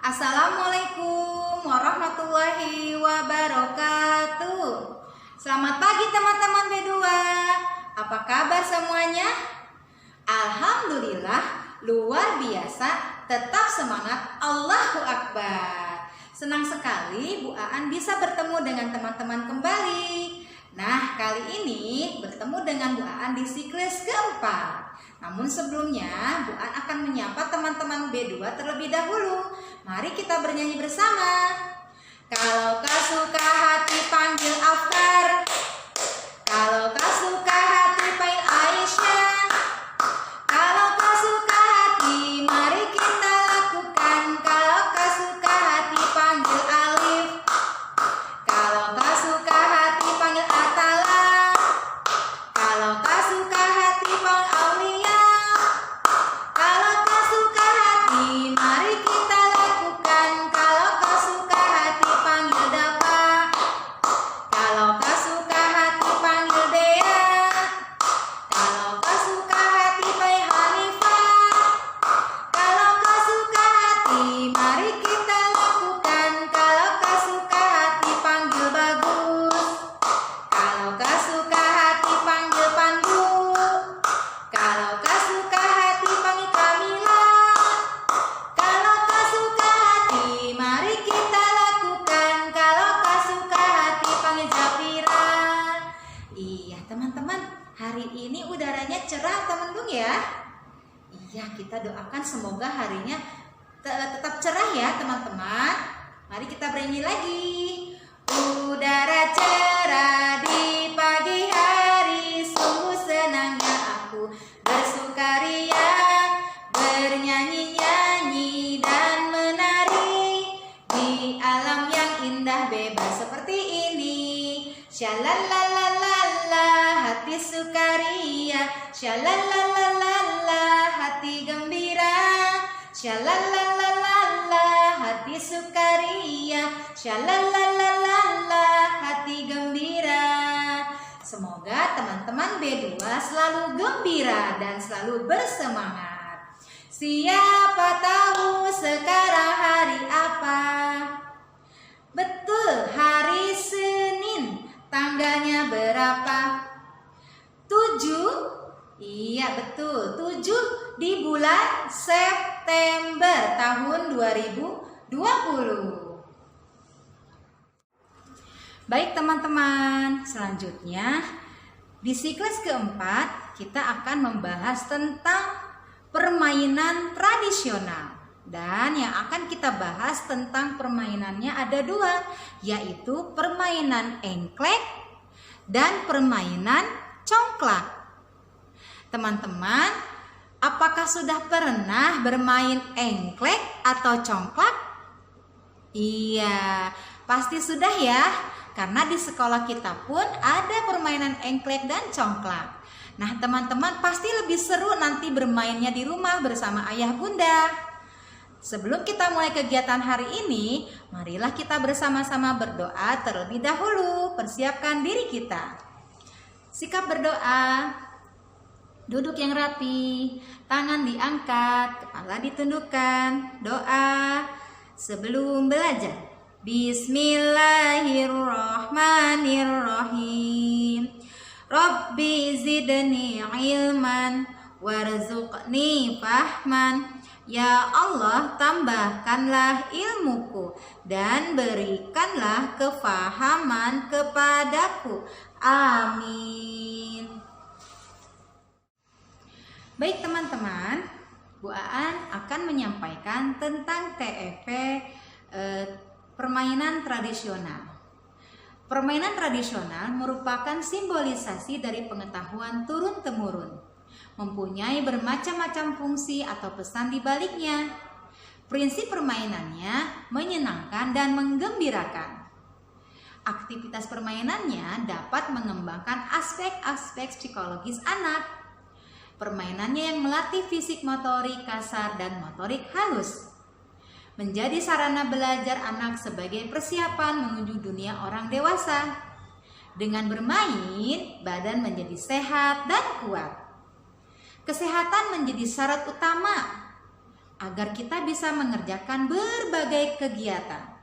Assalamualaikum warahmatullahi wabarakatuh. Selamat pagi teman-teman B2. Apa kabar semuanya? Alhamdulillah luar biasa, tetap semangat, Allahu Akbar. Senang sekali Bu Aan bisa bertemu dengan teman-teman kembali. Nah, kali ini bertemu dengan Bu Aan di siklus keempat. Namun sebelumnya Bu Aan akan menyapa teman-teman B2 terlebih dahulu. Mari kita bernyanyi bersama. Kalau kau suka hati panggil Afkar, kalau kau suka hati panggil Aisyah, kalau kau suka hati mari kita lakukan, kalau kau suka hati panggil Alif, kalau kau suka hati panggil Atala, kalau kau suka hati panggil Aulia, kalau kau suka hati mari kita lakukan, kalau kau suka hati panggil Dapa, kalau kau suka hati panggil Dea, kalau kau suka hati panggil Hanifah, kalau kau suka hati mari kita lakukan, kalau kau suka hati panggil Bagus, kalau kau suka hati panggil Pandu, kalau kau suka hati panggil Kamila, kalau kau suka hati mari kita lakukan, kalau kau suka hati panggil Zafira. Iya teman-teman, hari ini udaranya cerah atau mendung ya? Iya, kita doakan semoga harinya tetap cerah ya teman-teman. Mari kita bernyanyi lagi. Udara cerah di pagi hari, sungguh senangnya aku bersukaria, bernyanyi-nyanyi dan menari di alam yang indah bebas seperti ini. Shalalalala hati sukaria, shalalalala hati gembira, shalalalala hati sukaria, shalalalala hati gembira. Semoga teman-teman B2 selalu gembira dan selalu bersemangat. Siapa tahu sekarang hari apa? Betul, hari Senin. Tanggalnya berapa? 7? Iya betul, 7 di bulan September tahun 2020. Baik teman-teman, selanjutnya di siklus keempat kita akan membahas tentang permainan tradisional. Dan yang akan kita bahas tentang permainannya ada dua, yaitu permainan engklek dan permainan congklak. Teman-teman, apakah sudah pernah bermain engklek atau congklak? Iya, pasti sudah ya, karena di sekolah kita pun ada permainan engklek dan congklak. Nah, teman-teman pasti lebih seru nanti bermainnya di rumah bersama ayah bunda. Sebelum kita mulai kegiatan hari ini, marilah kita bersama-sama berdoa terlebih dahulu. Persiapkan diri kita. Sikap berdoa. Duduk yang rapi, tangan diangkat, kepala ditundukkan. Doa sebelum belajar. Bismillahirrahmanirrahim. Rabbi zidni ilman warzuqni fahman. Ya Allah, tambahkanlah ilmuku dan berikanlah kefahaman kepadaku. Amin. Baik teman-teman, Bu Aan akan menyampaikan tentang TEP permainan tradisional. Permainan tradisional merupakan simbolisasi dari pengetahuan turun-temurun. Mempunyai bermacam-macam fungsi atau pesan di baliknya. Prinsip permainannya menyenangkan dan menggembirakan. Aktivitas permainannya dapat mengembangkan aspek-aspek psikologis anak. Permainannya yang melatih fisik motorik kasar dan motorik halus. Menjadi sarana belajar anak sebagai persiapan menuju dunia orang dewasa. Dengan bermain, badan menjadi sehat dan kuat. Kesehatan menjadi syarat utama agar kita bisa mengerjakan berbagai kegiatan.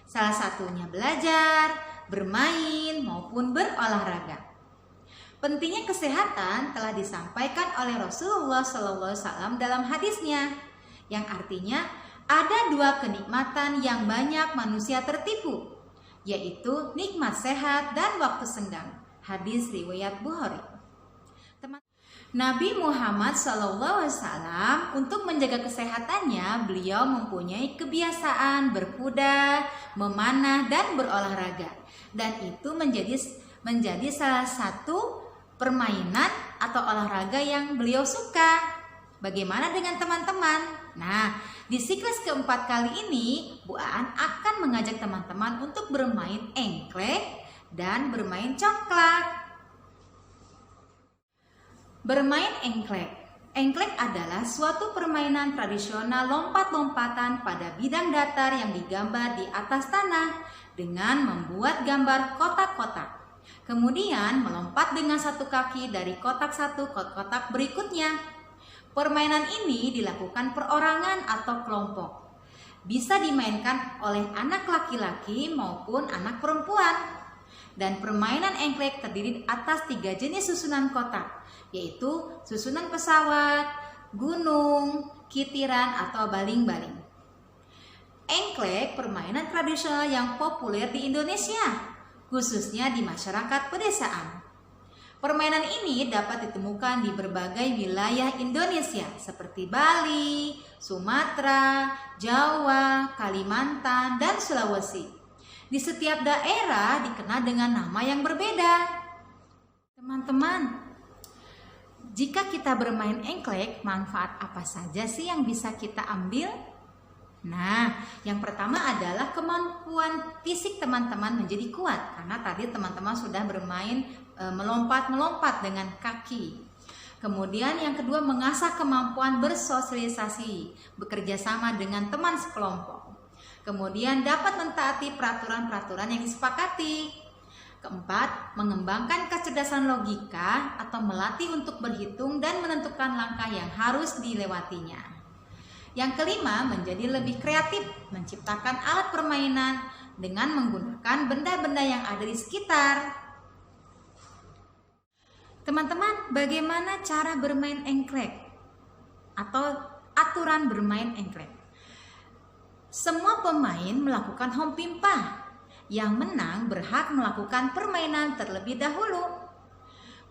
Salah satunya belajar, bermain, maupun berolahraga. Pentingnya kesehatan telah disampaikan oleh Rasulullah SAW dalam hadisnya, yang artinya ada dua kenikmatan yang banyak manusia tertipu, yaitu nikmat sehat dan waktu senggang. Hadis riwayat Bukhari. Nabi Muhammad SAW untuk menjaga kesehatannya, beliau mempunyai kebiasaan berkuda, memanah, dan berolahraga. Dan itu menjadi salah satu permainan atau olahraga yang beliau suka. Bagaimana dengan teman-teman? Nah, di siklus keempat kali ini, Bu Aan akan mengajak teman-teman untuk bermain engklek dan bermain congklak. Bermain engklek. Engklek adalah suatu permainan tradisional lompat-lompatan pada bidang datar yang digambar di atas tanah dengan membuat gambar kotak-kotak. Kemudian melompat dengan satu kaki dari kotak satu ke kotak berikutnya. Permainan ini dilakukan perorangan atau kelompok. Bisa dimainkan oleh anak laki-laki maupun anak perempuan. Dan permainan engklek terdiri atas 3 jenis susunan kotak, yaitu susunan pesawat, gunung, kitiran, atau baling-baling. Engklek permainan tradisional yang populer di Indonesia, khususnya di masyarakat pedesaan. Permainan ini dapat ditemukan di berbagai wilayah Indonesia seperti Bali, Sumatera, Jawa, Kalimantan, dan Sulawesi. Di setiap daerah dikenal dengan nama yang berbeda. Teman-teman, jika kita bermain engklek, manfaat apa saja sih yang bisa kita ambil? Nah, yang pertama adalah kemampuan fisik teman-teman menjadi kuat, karena tadi teman-teman sudah bermain melompat-melompat dengan kaki. Kemudian yang kedua, mengasah kemampuan bersosialisasi, bekerja sama dengan teman sekelompok. Kemudian dapat mentaati peraturan-peraturan yang disepakati. Keempat, mengembangkan kecerdasan logika atau melatih untuk berhitung dan menentukan langkah yang harus dilewatinya. Yang kelima, menjadi lebih kreatif, menciptakan alat permainan dengan menggunakan benda-benda yang ada di sekitar. Teman-teman, bagaimana cara bermain engklek atau aturan bermain engklek? Semua pemain melakukan hompimpa. Yang menang berhak melakukan permainan terlebih dahulu.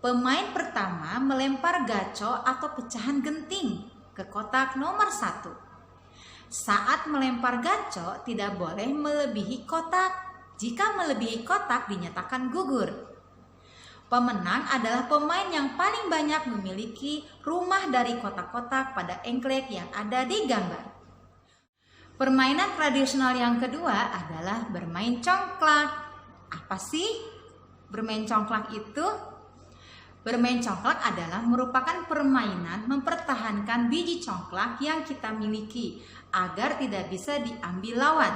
Pemain pertama melempar gaco atau pecahan genting ke kotak nomor 1. Saat melempar gaco tidak boleh melebihi kotak. Jika melebihi kotak dinyatakan gugur. Pemenang adalah pemain yang paling banyak memiliki rumah dari kotak-kotak pada engklek yang ada di gambar. Permainan tradisional yang kedua adalah bermain congklak. Apa sih bermain congklak itu? Bermain congklak adalah merupakan permainan mempertahankan biji congklak yang kita miliki agar tidak bisa diambil lawan.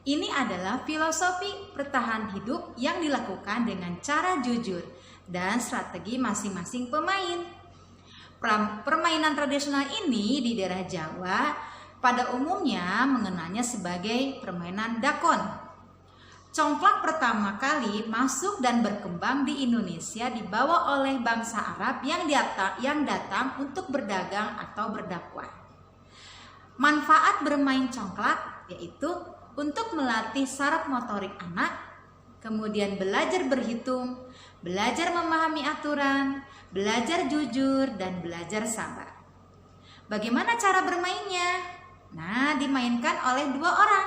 Ini adalah filosofi bertahan hidup yang dilakukan dengan cara jujur dan strategi masing-masing pemain. Permainan tradisional ini di daerah Jawa pada umumnya mengenalnya sebagai permainan dakon. Congklak pertama kali masuk dan berkembang di Indonesia dibawa oleh bangsa Arab yang datang untuk berdagang atau berdakwah. Manfaat bermain congklak yaitu untuk melatih saraf motorik anak, kemudian belajar berhitung, belajar memahami aturan, belajar jujur, dan belajar sabar. Bagaimana cara bermainnya? Nah, dimainkan oleh 2 orang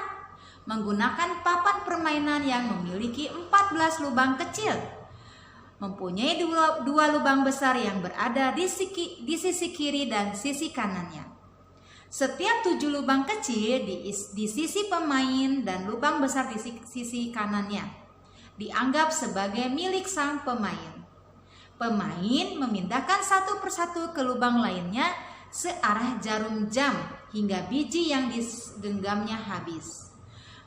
menggunakan papan permainan yang memiliki 14 lubang kecil, mempunyai 2 lubang besar yang berada di sisi kiri dan sisi kanannya. Setiap 7 lubang kecil di sisi pemain dan lubang besar di sisi kanannya dianggap sebagai milik sang pemain. Pemain memindahkan satu persatu ke lubang lainnya searah jarum jam hingga biji yang digenggamnya habis.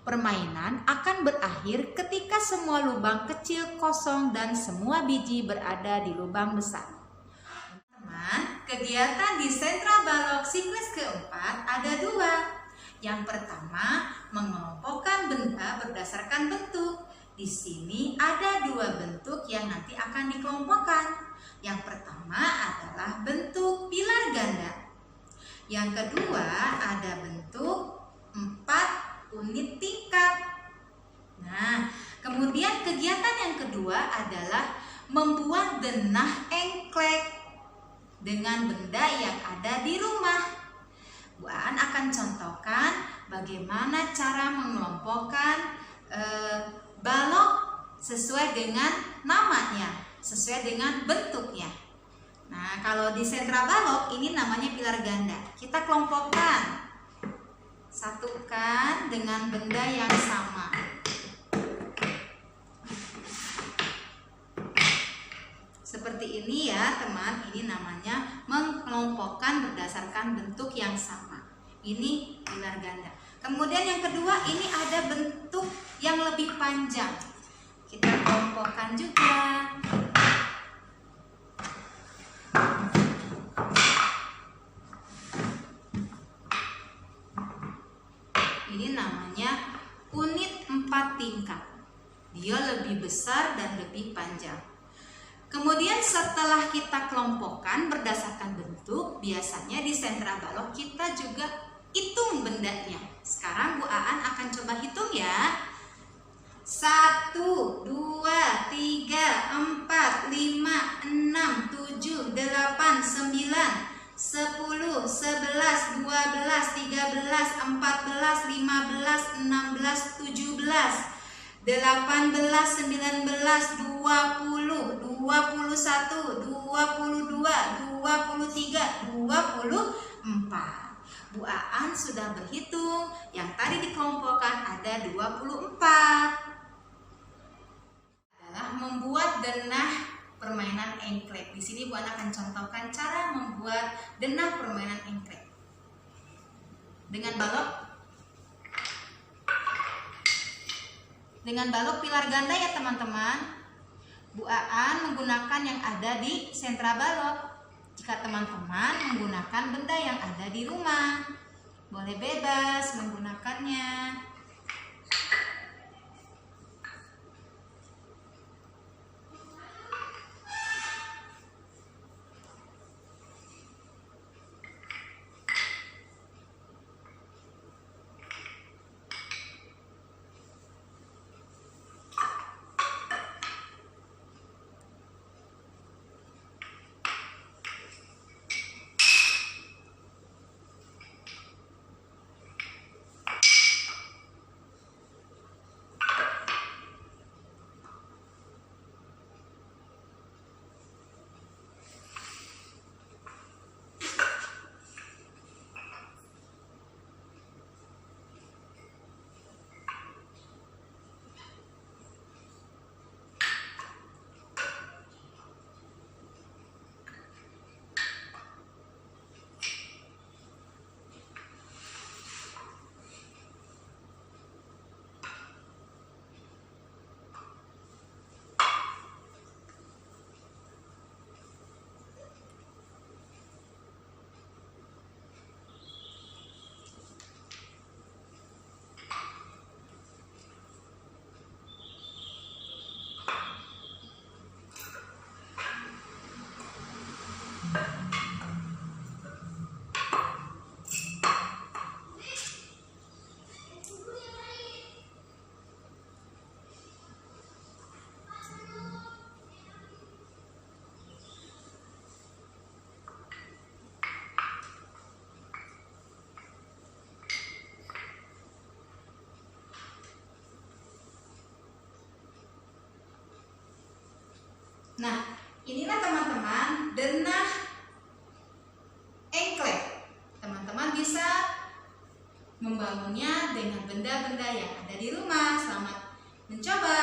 Permainan akan berakhir ketika semua lubang kecil kosong dan semua biji berada di lubang besar. Teman, kegiatan di sentra balok siklus keempat ada 2. Yang pertama, mengelompokkan benda berdasarkan bentuk. Di sini ada 2 bentuk yang nanti akan dikelompokkan. Yang pertama adalah bentuk pilar ganda. Yang kedua ada bentuk 4 unit tingkat. Nah, kemudian kegiatan yang kedua adalah membuat denah engklek dengan benda yang ada di rumah. Bu Aan akan contohkan bagaimana cara mengelompokkan balok sesuai dengan namanya, sesuai dengan bentuknya. Nah, kalau di sentra balok ini namanya pilar ganda. Kita kelompokkan, satukan dengan benda yang sama. Seperti ini ya teman, ini namanya mengelompokkan berdasarkan bentuk yang sama. Ini pilar ganda. Kemudian yang kedua, ini ada bentuk yang lebih panjang. Kita kelompokkan juga. Ini namanya unit 4 tingkat. Dia lebih besar dan lebih panjang. Kemudian setelah kita kelompokkan berdasarkan bentuk, biasanya di sentra balok kita juga hitung bendanya. Sekarang Bu Aan akan coba hitung ya. 1, 2, 3, 4, 5, 6, 7, 8, 9, 10, 11, 12, 13, 14, 15, 16, 17, 18, 19, 20, 21, 22, 23, 24. Bu Aan sudah berhitung, yang tadi dikelompokkan ada 24. Adalah membuat denah permainan engklek. Di sini Bu Aan akan contohkan cara membuat denah permainan engklek. Dengan balok pilar ganda ya teman-teman. Bu Aan menggunakan yang ada di sentra balok. Jika teman-teman menggunakan benda yang ada di rumah, boleh bebas menggunakannya. Nah, inilah teman-teman denah engklek. Teman-teman bisa membangunnya dengan benda-benda yang ada di rumah. Selamat mencoba.